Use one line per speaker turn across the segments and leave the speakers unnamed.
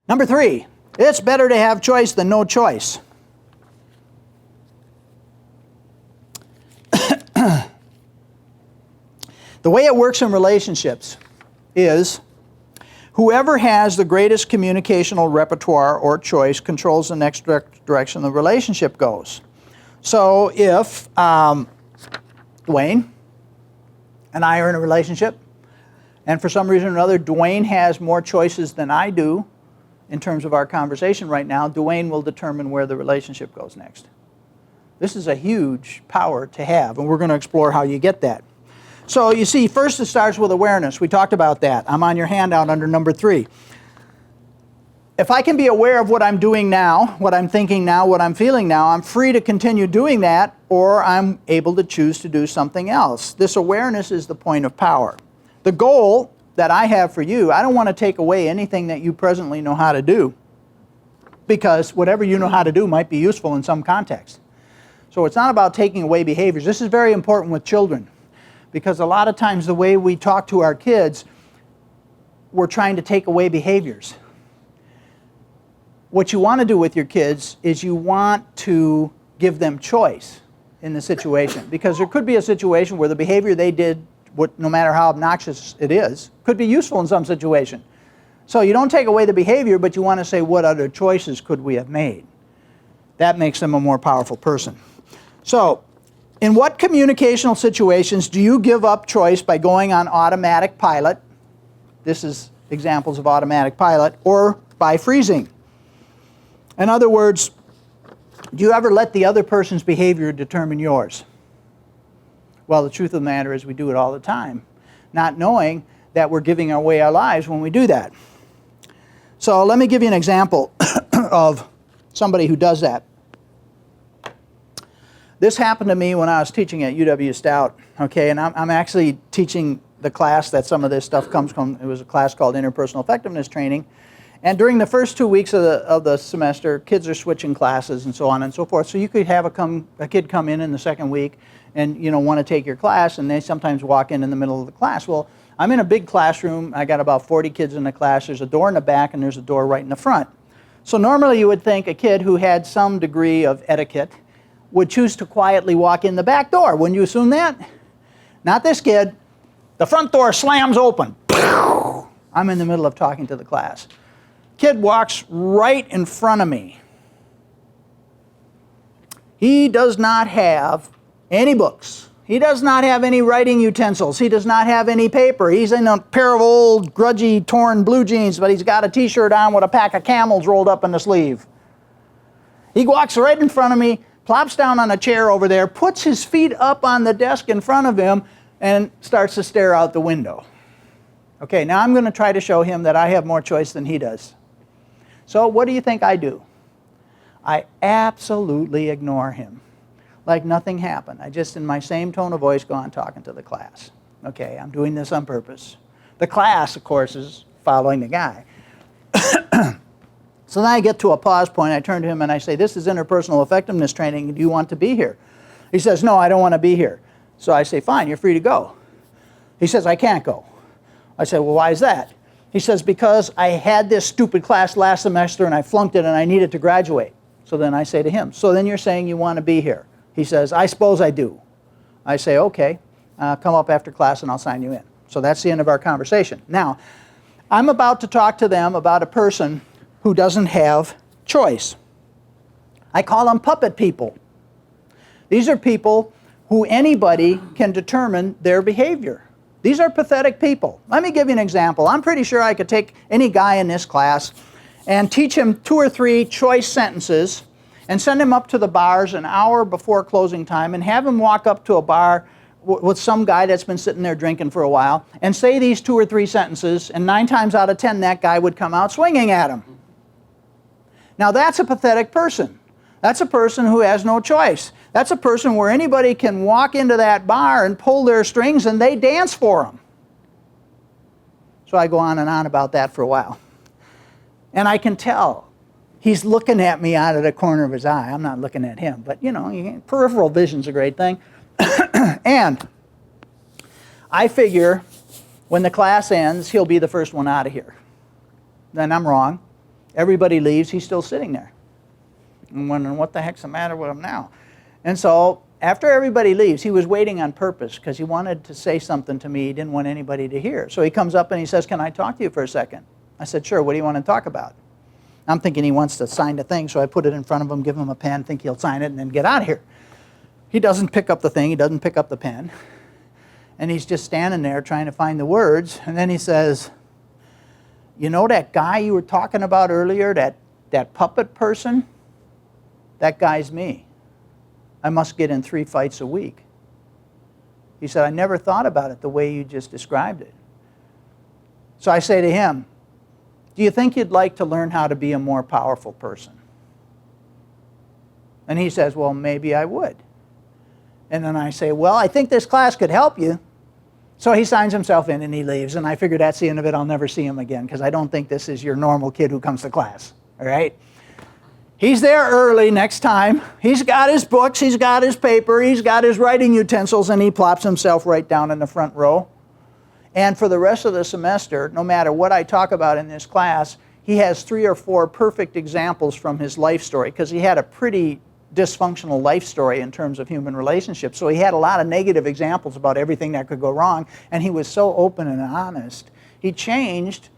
Number 3, it's better to have choice than no choice. The way it works in relationships is whoever has the greatest communicational repertoire or choice controls the next direction the relationship goes. So if Dwayne and I are in a relationship, and for some reason or another Dwayne has more choices than I do in terms of our conversation right now, Dwayne will determine where the relationship goes next. This is a huge power to have, and we're going to explore how you get that. So you see, first it starts with awareness. We talked about that. I'm on your handout under number 3. If I can be aware of what I'm doing now, what I'm thinking now, what I'm feeling now, I'm free to continue doing that, or I'm able to choose to do something else. This awareness is the point of power. The goal that I have for you, I don't want to take away anything that you presently know how to do, because whatever you know how to do might be useful in some context. So it's not about taking away behaviors. This is very important with children, because a lot of times the way we talk to our kids, we're trying to take away behaviors. What you want to do with your kids is you want to give them choice in the situation, because there could be a situation where the behavior they did, no matter how obnoxious it is, could be useful in some situation. So you don't take away the behavior, but you want to say, what other choices could we have made? That makes them a more powerful person. So, in what communicational situations do you give up choice by going on automatic pilot? This is examples of automatic pilot, or by freezing. In other words, do you ever let the other person's behavior determine yours? Well, the truth of the matter is we do it all the time, not knowing that we're giving away our lives when we do that. So let me give you an example of somebody who does that. This happened to me when I was teaching at UW Stout, okay, and I'm actually teaching the class that some of this stuff comes from. It was a class called Interpersonal Effectiveness Training, and during the first 2 weeks of the semester, kids are switching classes and so on and so forth. So you could have a kid come in the second week and want to take your class, and they sometimes walk in the middle of the class. Well, I'm in a big classroom. I got about 40 kids in the class. There's a door in the back, and there's a door right in the front. So normally you would think a kid who had some degree of etiquette would choose to quietly walk in the back door. Wouldn't you assume that? Not this kid. The front door slams open. I'm in the middle of talking to the class. Kid walks right in front of me. He does not have any books. He does not have any writing utensils. He does not have any paper. He's in a pair of old, grudgy, torn blue jeans, but he's got a t-shirt on with a pack of Camels rolled up in the sleeve. He walks right in front of me, plops down on a chair over there, puts his feet up on the desk in front of him, and starts to stare out the window. Okay, now I'm going to try to show him that I have more choice than he does. So what do you think I do? I absolutely ignore him, like nothing happened. I just, in my same tone of voice, go on talking to the class. Okay, I'm doing this on purpose. The class, of course, is following the guy. So then I get to a pause point. I turn to him and I say, this is interpersonal effectiveness training. Do you want to be here? He says, no, I don't want to be here. So I say, fine, you're free to go. He says, I can't go. I say, well, why is that? He says, because I had this stupid class last semester and I flunked it and I needed to graduate. So then I say to him, so then you're saying you want to be here? He says, I suppose I do. I say, okay, come up after class and I'll sign you in. So that's the end of our conversation. Now, I'm about to talk to them about a person who doesn't have choice. I call them puppet people. These are people who anybody can determine their behavior. These are pathetic people. Let me give you an example. I'm pretty sure I could take any guy in this class and teach him 2 or 3 choice sentences and send him up to the bars an hour before closing time and have him walk up to a bar with some guy that's been sitting there drinking for a while and say these 2 or 3 sentences, and 9 times out of 10 that guy would come out swinging at him. Now that's a pathetic person. That's a person who has no choice. That's a person where anybody can walk into that bar and pull their strings and they dance for them. So I go on and on about that for a while. And I can tell he's looking at me out of the corner of his eye. I'm not looking at him, but peripheral vision's a great thing. And I figure when the class ends, he'll be the first one out of here. Then I'm wrong. Everybody leaves, he's still sitting there. I'm wondering what the heck's the matter with him now. And so after everybody leaves, he was waiting on purpose because he wanted to say something to me he didn't want anybody to hear. So he comes up and he says, "Can I talk to you for a second?" I said, "Sure, what do you want to talk about?" I'm thinking he wants to sign the thing, so I put it in front of him, give him a pen, think he'll sign it, and then get out of here. He doesn't pick up the thing, he doesn't pick up the pen, and he's just standing there trying to find the words, and then he says, "You know that guy you were talking about earlier, that puppet person? That guy's me. I must get in 3 fights a week." He said, "I never thought about it the way you just described it." So I say to him, "Do you think you'd like to learn how to be a more powerful person?" And he says, "Well, maybe I would." And then I say, "Well, I think this class could help you." So he signs himself in and he leaves, and I figure that's the end of it. I'll never see him again because I don't think this is your normal kid who comes to class, all right? He's there early next time. He's got his books, he's got his paper, he's got his writing utensils, and he plops himself right down in the front row. And for the rest of the semester, no matter what I talk about in this class, he has 3 or 4 perfect examples from his life story because he had a pretty dysfunctional life story in terms of human relationships. So he had a lot of negative examples about everything that could go wrong, and he was so open and honest. He changed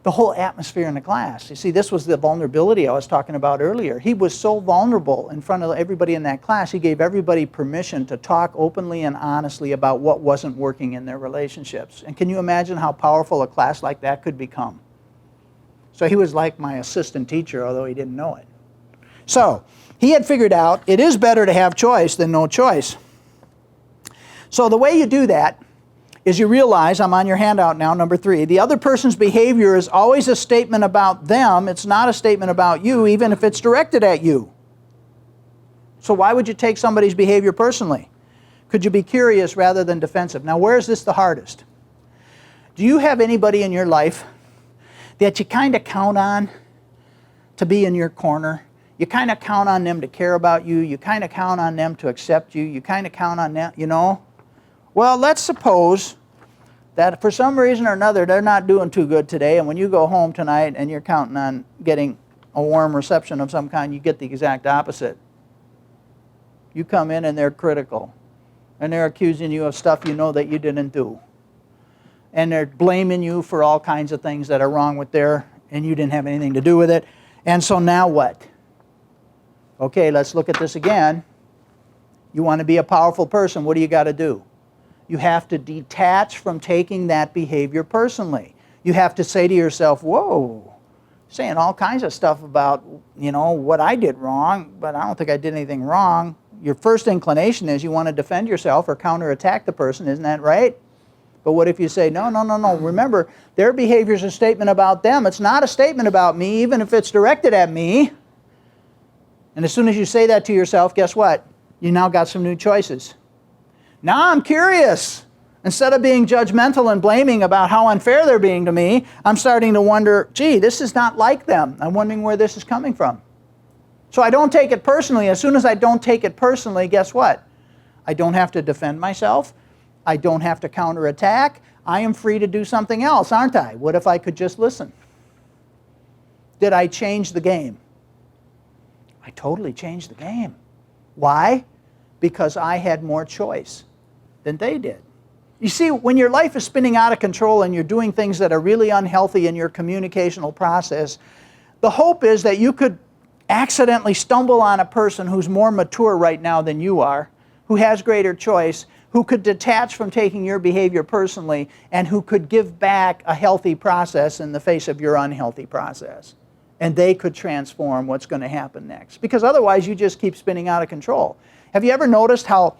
the whole atmosphere in the class. You see, this was the vulnerability I was talking about earlier. He was so vulnerable in front of everybody in that class, he gave everybody permission to talk openly and honestly about what wasn't working in their relationships. And can you imagine how powerful a class like that could become? So he was like my assistant teacher, although he didn't know it. So he had figured out it is better to have choice than no choice. So the way you do that is you realize, I'm on your handout now, number 3, the other person's behavior is always a statement about them. It's not a statement about you, even if it's directed at you. So why would you take somebody's behavior personally? Could you be curious rather than defensive? Now, where is this the hardest? Do you have anybody in your life that you kind of count on to be in your corner? You kind of count on them to care about you. You kind of count on them to accept you. You kind of count on them, you know? Well, let's suppose that for some reason or another, they're not doing too good today, and when you go home tonight and you're counting on getting a warm reception of some kind, you get the exact opposite. You come in and they're critical, and they're accusing you of stuff you know that you didn't do. And they're blaming you for all kinds of things that are wrong with and you didn't have anything to do with it. And so now what? Okay, let's look at this again. You want to be a powerful person, what do you got to do? You have to detach from taking that behavior personally. You have to say to yourself, whoa, saying all kinds of stuff about, what I did wrong, but I don't think I did anything wrong. Your first inclination is you want to defend yourself or counterattack the person, isn't that right? But what if you say, no, remember, their behavior is a statement about them. It's not a statement about me, even if it's directed at me. And as soon as you say that to yourself, guess what? You now got some new choices. Now I'm curious. Instead of being judgmental and blaming about how unfair they're being to me, I'm starting to wonder, gee, this is not like them. I'm wondering where this is coming from. So I don't take it personally. As soon as I don't take it personally, guess what? I don't have to defend myself. I don't have to counterattack. I am free to do something else, aren't I? What if I could just listen? Did I change the game? I totally changed the game. Why? Because I had more choice than they did. You see, when your life is spinning out of control and you're doing things that are really unhealthy in your communicational process, the hope is that you could accidentally stumble on a person who's more mature right now than you are, who has greater choice, who could detach from taking your behavior personally, and who could give back a healthy process in the face of your unhealthy process. And they could transform what's going to happen next. Because otherwise you just keep spinning out of control. Have you ever noticed how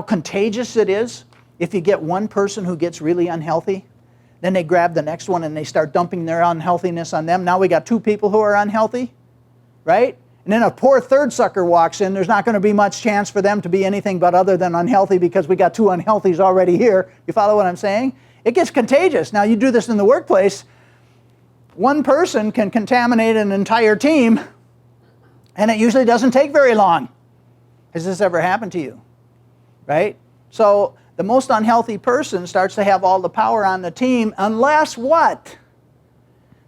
contagious it is if you get one person who gets really unhealthy? Then they grab the next one and they start dumping their unhealthiness on them. Now we got 2 people who are unhealthy, right? And then a poor third sucker walks in. There's not going to be much chance for them to be anything but other than unhealthy because we got 2 unhealthies already here. You follow what I'm saying? It gets contagious. Now you do this in the workplace. One person can contaminate an entire team, and it usually doesn't take very long. Has this ever happened to you? Right? So the most unhealthy person starts to have all the power on the team unless what?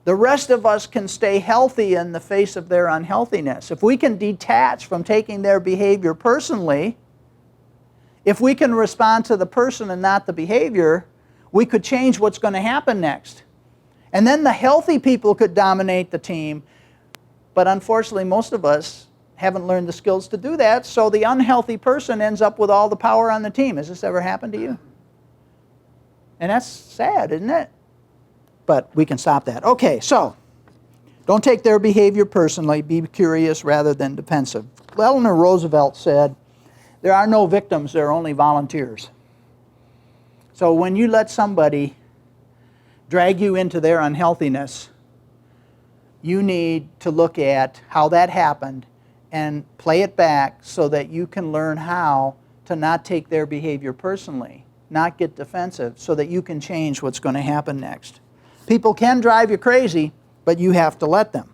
The rest of us can stay healthy in the face of their unhealthiness. If we can detach from taking their behavior personally, if we can respond to the person and not the behavior, we could change what's going to happen next. And then the healthy people could dominate the team. But unfortunately, most of us haven't learned the skills to do that, so the unhealthy person ends up with all the power on the team. Has this ever happened to you? And that's sad, isn't it? But we can stop that. Okay, so don't take their behavior personally. Be curious rather than defensive. Eleanor Roosevelt said, there are no victims, there are only volunteers. So when you let somebody drag you into their unhealthiness, you need to look at how that happened and play it back so that you can learn how to not take their behavior personally, not get defensive, so that you can change what's going to happen next. People can drive you crazy, but you have to let them.